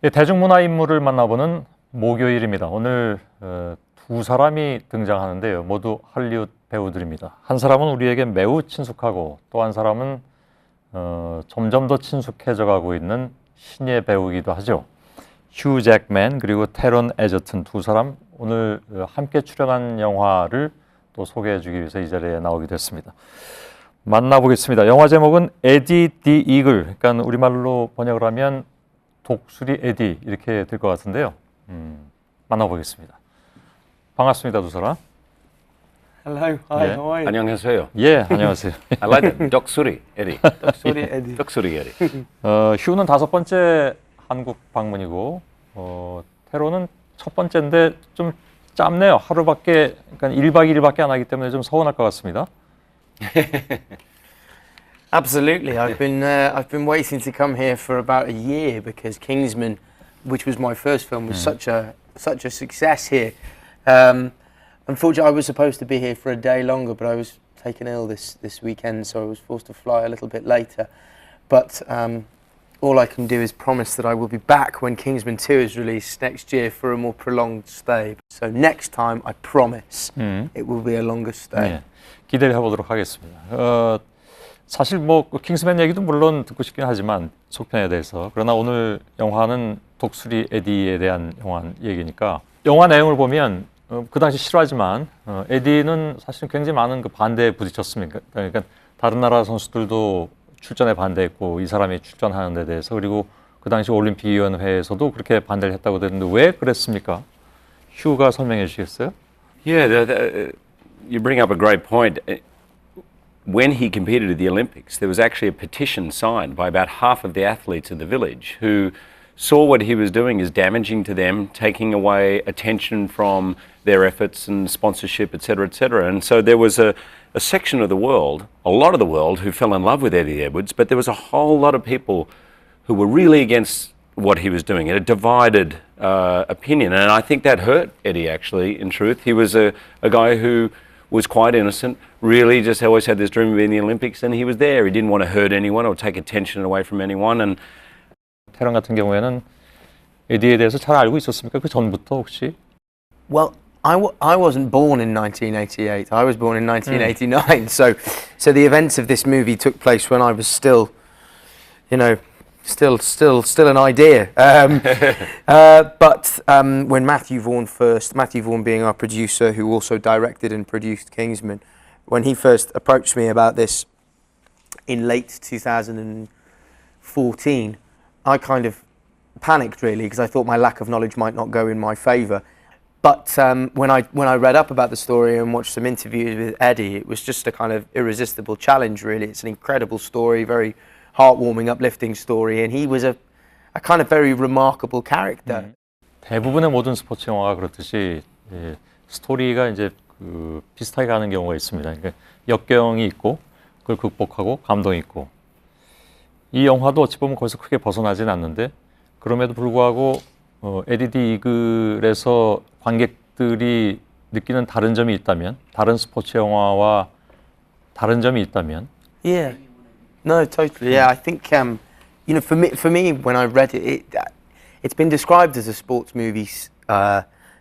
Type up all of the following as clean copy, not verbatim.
예, 대중문화 인물을 만나보는 목요일입니다. 오늘 두 사람이 등장하는데요. 모두 할리우드 배우들입니다. 한 사람은 우리에게 매우 친숙하고 또 한 사람은 점점 더 친숙해져 가고 있는 신예배우이기도 하죠. 휴 잭맨 그리고 테런 에저튼 두 사람 오늘 함께 출연한 영화를 또 소개해주기 위해서 이 자리에 나오게 됐습니다. 만나보겠습니다. 영화 제목은 에디 디 이글, 그러니까 우리말로 번역을 하면 독수리 에디 이렇게 될 것 같은데요. 만나보겠습니다. 반갑습니다, 두 사람. Hello, hi, 예. how are you? 안녕하세요. 예, 안녕하세요. I like that. 독수리 에디. Sorry, Eddie. 독수리 에디. 휴는 5번째 한국 방문이고 테로는 첫 번째인데 좀 짧네요. 하루밖에, 그러니까 1박 2일밖에 안 하기 때문에 좀 서운할 것 같습니다. Absolutely, I've been waiting to come here for about a year because Kingsman, which was my first film, was such a success here. Unfortunately, I was supposed to be here for a day longer, but I was taken ill this weekend, so I was forced to fly a little bit later. But all I can do is promise that I will be back when Kingsman 2 is released next year for a more prolonged stay. So next time, I promise, it will be a longer stay. 네, 기대를 해보도록 하겠습니다. 사실 킹스맨 얘기도 물론 듣고 싶긴 하지만 속편에 대해서, 그러나 오늘 영화는 독수리 에디에 대한 얘기니까 영화 내용을 보면 그 당시 실화지만 에디는 사실 굉장히 많은 그 반대에 부딪혔습니다. 그러니까 다른 나라 선수들도 출전에 반대했고 이 사람이 출전하는 데 대해서, 그리고 그 당시 올림픽위원회에서도 그렇게 반대를 했다고 들었는데 왜 그랬습니까? 휴가 설명해 주시겠어요? Yeah, you bring up a great point. When he competed at the Olympics, there was actually a petition signed by about half of the athletes in the village who saw what he was doing as damaging to them, taking away attention from their efforts and sponsorship, etc., etc. And so there was a section of the world, a lot of the world, who fell in love with Eddie Edwards, but there was a whole lot of people who were really against what he was doing. A divided opinion, and I think that hurt Eddie, actually, in truth. He was a guy who was quite innocent, really just always had this dream of being in the Olympics, and he was there. He didn't want to hurt anyone or take attention away from anyone. And 테런 같은 경우에는 에디에 대해서 잘 알고 있었습니까? 그 전부터 혹시? Well, I wasn't born in 1988. I was born in 1989. So the events of this movie took place when I was still, still an idea. But when Matthew Vaughn being our producer, who also directed and produced Kingsman, when he first approached me about this in late 2014, I kind of panicked really because I thought my lack of knowledge might not go in my favour. But when I read up about the story and watched some interviews with Eddie, it was just a kind of irresistible challenge really. It's an incredible story, very heartwarming, uplifting story, and he was a kind of very remarkable character. 대부분의 모든 스포츠 영화가 그렇듯이 스토리가 이제 비슷하게 가는 경우가 있습니다. 그러니까 역경이 있고 그걸 극복하고 감동이 있고, 이 영화도 어찌 보면 거기서 크게 벗어나진 않는데, 그럼에도 불구하고 에디 디 이글에서 관객들이 느끼는 다른 점이 있다면, 다른 스포츠 영화와 다른 점이 있다면. Yeah. No, totally. Yeah, I think for me, when I read it, it's been described as a sports movie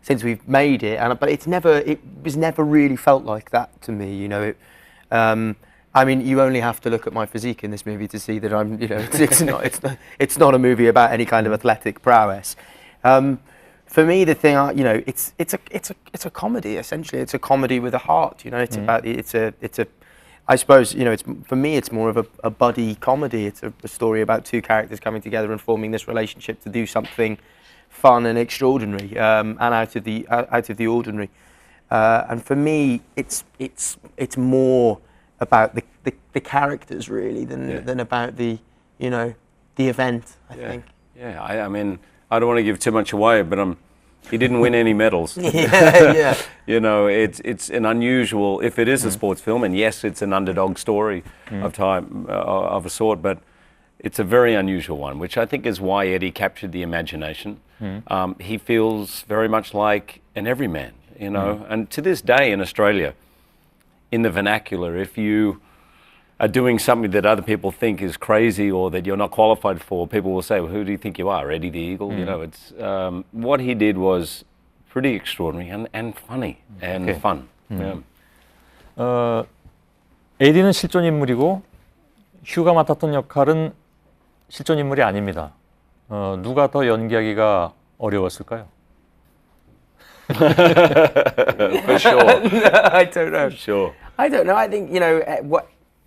since we've made it, but it was never really felt like that to me. I mean, you only have to look at my physique in this movie to see that I'm, it's not a movie about any kind of athletic prowess. For me, the thing, it's a comedy essentially. It's a comedy with a heart. It's about I suppose, for me, it's more of a buddy comedy. It's a story about two characters coming together and forming this relationship to do something fun and extraordinary, and out of the ordinary. And for me, it's more about the characters really than about the event. I think. Yeah, I mean, I don't want to give too much away, but he didn't win any medals. Yeah. It's an unusual, if it is a sports film, and yes, it's an underdog story of a sort, but it's a very unusual one, which I think is why Eddie captured the imagination. He feels very much like an everyman, and to this day in Australia, in the vernacular, if you are doing something that other people think is crazy or that you're not qualified for, people will say, well, who do you think you are, Eddie the Eagle? You know, it's what he did was pretty extraordinary and funny and fun. Yeah. 에디는 실존 인물이고 휴가 맡았던 역할은 실존 인물이 아닙니다. 누가 더 연기하기가 어려웠을까요? For sure. I don't know. For sure. I don't know. I think, you know,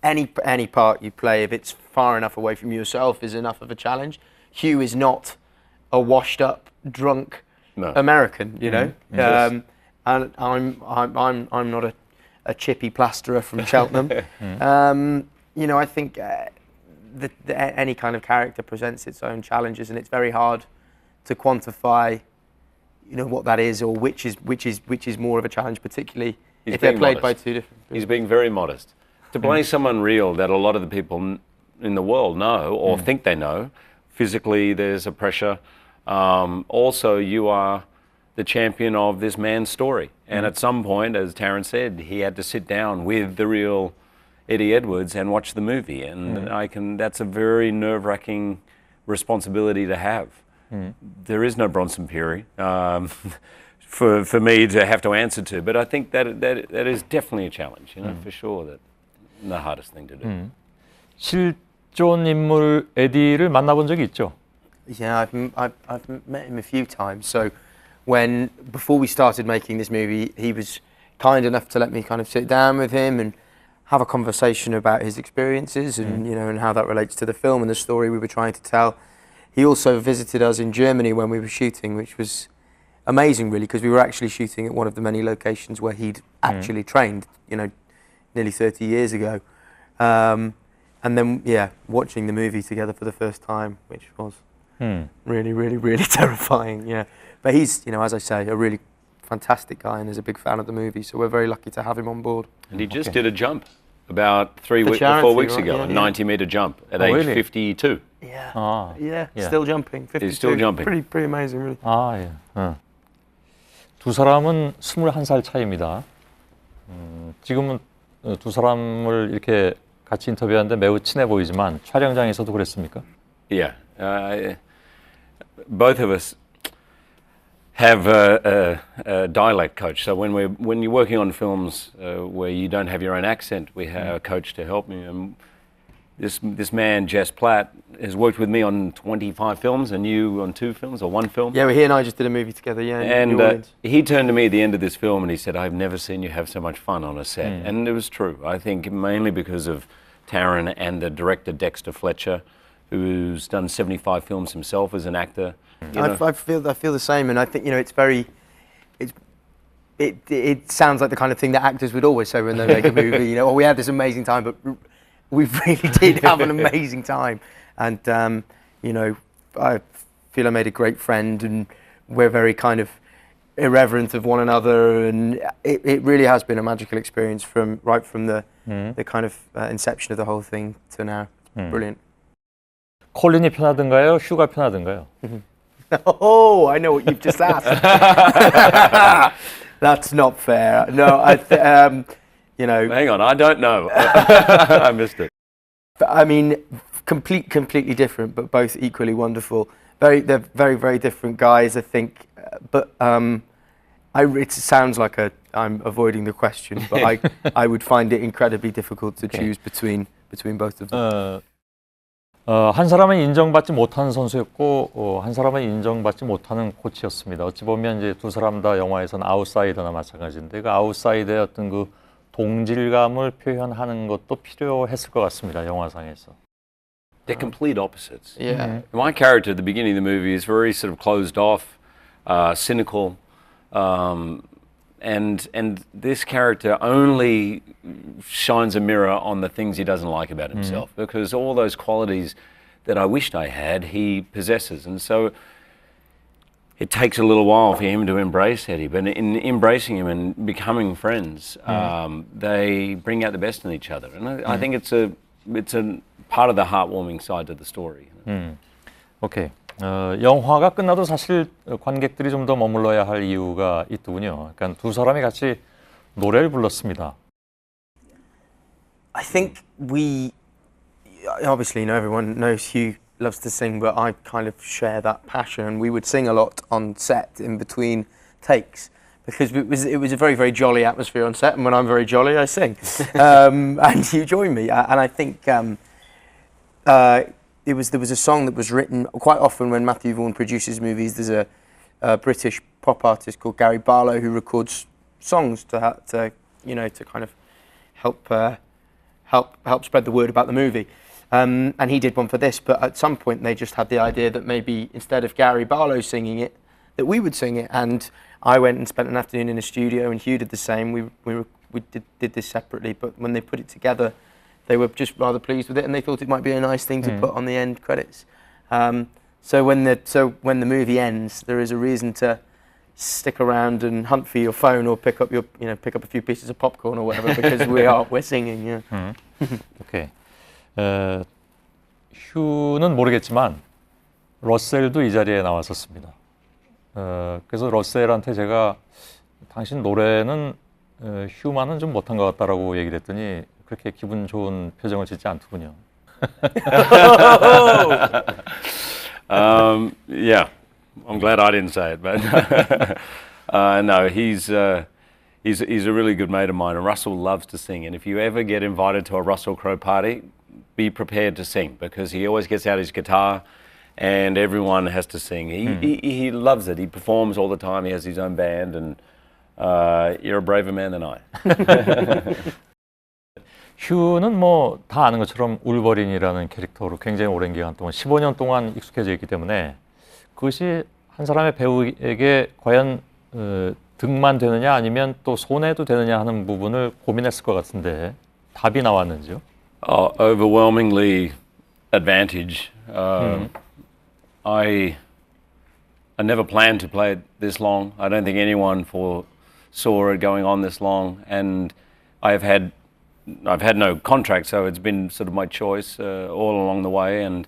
any part you play, if it's far enough away from yourself, is enough of a challenge. Hugh is not a washed-up, drunk American, you know. Yes. And I'm not a chippy plasterer from Cheltenham. You know, I think any kind of character presents its own challenges, and it's very hard to quantify, you know, what that is or which is more of a challenge, particularly if they're played by two different people. He's being very modest. To play someone real that a lot of the people in the world know or think they know, physically there's a pressure. Also, you are the champion of this man's story. And at some point, as Taryn said, he had to sit down with the real Eddie Edwards and watch the movie. And that's a very nerve-wracking responsibility to have. There is no Bronson Fury for me to have to answer to, but I think that is definitely a challenge, you know, for sure, that the hardest thing to do. 실존 인물 에디를 만나본 적이 있죠? Yeah, I've met him a few times. So before we started making this movie, he was kind enough to let me kind of sit down with him and have a conversation about his experiences and, you know, and how that relates to the film and the story we were trying to tell. He also visited us in Germany when we were shooting, which was amazing, really, because we were actually shooting at one of the many locations where he'd actually trained, you know, nearly 30 years ago. And then, yeah, watching the movie together for the first time, which was really, really, really terrifying, yeah. But he's, you know, as I say, a really fantastic guy and is a big fan of the movie, so we're very lucky to have him on board. And he just did a jump about 4 weeks right? ago, Yeah, a yeah. 90-meter jump at age really? 52. Yeah, yeah. still jumping. 52. He's still jumping. Pretty amazing, really. 예. 두 사람은 21살 차이입니다. 지금은 두 사람을 이렇게 같이 인터뷰하는데 매우 친해 보이지만 촬영장에서도 그랬습니까? Yeah. Both of us have a dialect coach. So when you're working on films where you don't have your own accent, we have a coach to help me. And this man, Jess Platt, has worked with me on 25 films and you on 2 films or 1 film. Yeah, well, he and I just did a movie together, yeah. And he turned to me at the end of this film and he said, I've never seen you have so much fun on a set. And it was true. I think mainly because of Taryn and the director, Dexter Fletcher, who's done 75 films himself as an actor. I feel the same, and I think, you know, it sounds like the kind of thing that actors would always say when they make a movie. You know, we had this amazing time, but we really did have an amazing time, and you know, I feel I made a great friend, and we're very kind of irreverent of one another, and it really has been a magical experience right from the kind of inception of the whole thing to now. Brilliant. 콜린이 편하든가요? 휴가 편하든가요? Oh, I know what you've just asked. That's not fair. No, you know. Hang on, I don't know. I missed it. But, I mean, completely different, but both equally wonderful. They're very, very different guys, I think. But it sounds like I'm avoiding the question, but I would find it incredibly difficult to choose between both of them. 한 사람은 인정받지 못하는 선수였고 한 사람은 인정받지 못하는 코치였습니다. 어찌 보면 이제 두 사람 다 영화에서는 아웃사이더나 마찬가지인데 그 아웃사이더의 어떤 그 동질감을 표현하는 것도 필요했을 것 같습니다. 영화상에서. They're complete opposites. Yeah. My character at the beginning of the movie is very sort of closed off, cynical, and this character only shines a mirror on the things he doesn't like about himself, because all those qualities that I wished I had, he possesses. And so it takes a little while for him to embrace Eddie, but in embracing him and becoming friends, they bring out the best in each other. And I think it's a part of the heartwarming side to the story. 오케이. 영화가 끝나도 사실 관객들이 좀 더 머물러야 할 이유가 있더군요. 그러니까 두 사람이 같이 노래를 불렀습니다. I think we obviously, everyone knows Hugh loves to sing, but I kind of share that passion. We would sing a lot on set in between takes because it was a very, very jolly atmosphere on set, and when I'm very jolly, I sing. And you join me, and I think there was a song that was written quite often when Matthew Vaughan produces movies. There's a British pop artist called Gary Barlow who records songs to kind of help spread the word about the movie. And he did one for this, but at some point they just had the idea that maybe instead of Gary Barlow singing it, that we would sing it. And I went and spent an afternoon in a studio, and Hugh did the same. We did this separately, but when they put it together, they were just rather pleased with it, and they thought it might be a nice thing to put on the end credits. So when the movie ends, there is a reason to stick around and hunt for your phone or pick up a few pieces of popcorn or whatever, because we're singing. Yeah. 오케이. 휴는 모르겠지만 러셀도 이 자리에 나왔었습니다. 그래서 러셀한테 제가 당신 노래는 휴만은 좀 못한 것 같다라고 얘기를 했더니 그렇게 기분 좋은 표정을 짓지 않더군요. Yeah, I'm glad I didn't say it, but no, he's a really good mate of mine, and Russell loves to sing. And if you ever get invited to a Russell Crowe party, be prepared to sing, because he always gets out his guitar and everyone has to sing. He loves it. He performs all the time. He has his own band, and you're a braver man than I. 휴는 뭐 다 아는 것처럼 울버린이라는 캐릭터로 굉장히 오랜 기간 동안 15년 동안 익숙해져 있기 때문에 그것이 한 사람의 배우에게 과연 득만 되느냐 아니면 또 손해도 되느냐 하는 부분을 고민했을 것 같은데 답이 나왔는지요? Overwhelmingly advantage. I never planned to play it this long. I don't think anyone foresaw it going on this long, and I've had no contract, so it's been sort of my choice all along the way, and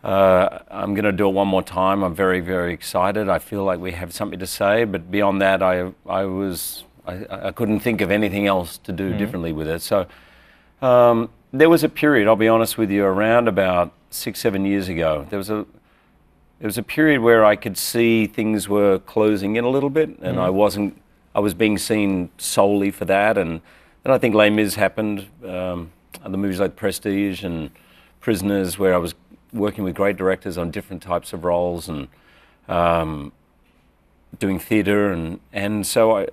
I'm going to do it one more time. I'm very, very excited. I feel like we have something to say, but beyond that, I couldn't think of anything else to do differently with it. So there was a period, I'll be honest with you, around about 6-7 years ago. There was a period where I could see things were closing in a little bit, and I was being seen solely for that. And then I think Les Mis happened, other movies like Prestige and Prisoners, where I was working with great directors on different types of roles and doing theatre, and so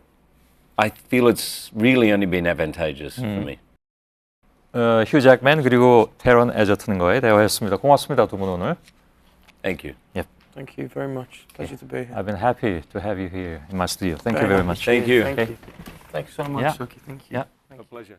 I feel it's really only been advantageous for me. 휴 잭맨 그리고 테런 에저튼과의 대화였습니다. 고맙습니다, 두 분 오늘. Thank you. Yep. Thank you very much. Pleasure to be here. I've been happy to have you here in my studio. Thank you very much. Thank you. Thank you. Thanks so much, Yeah. Suki. Thank you. Yeah. A pleasure.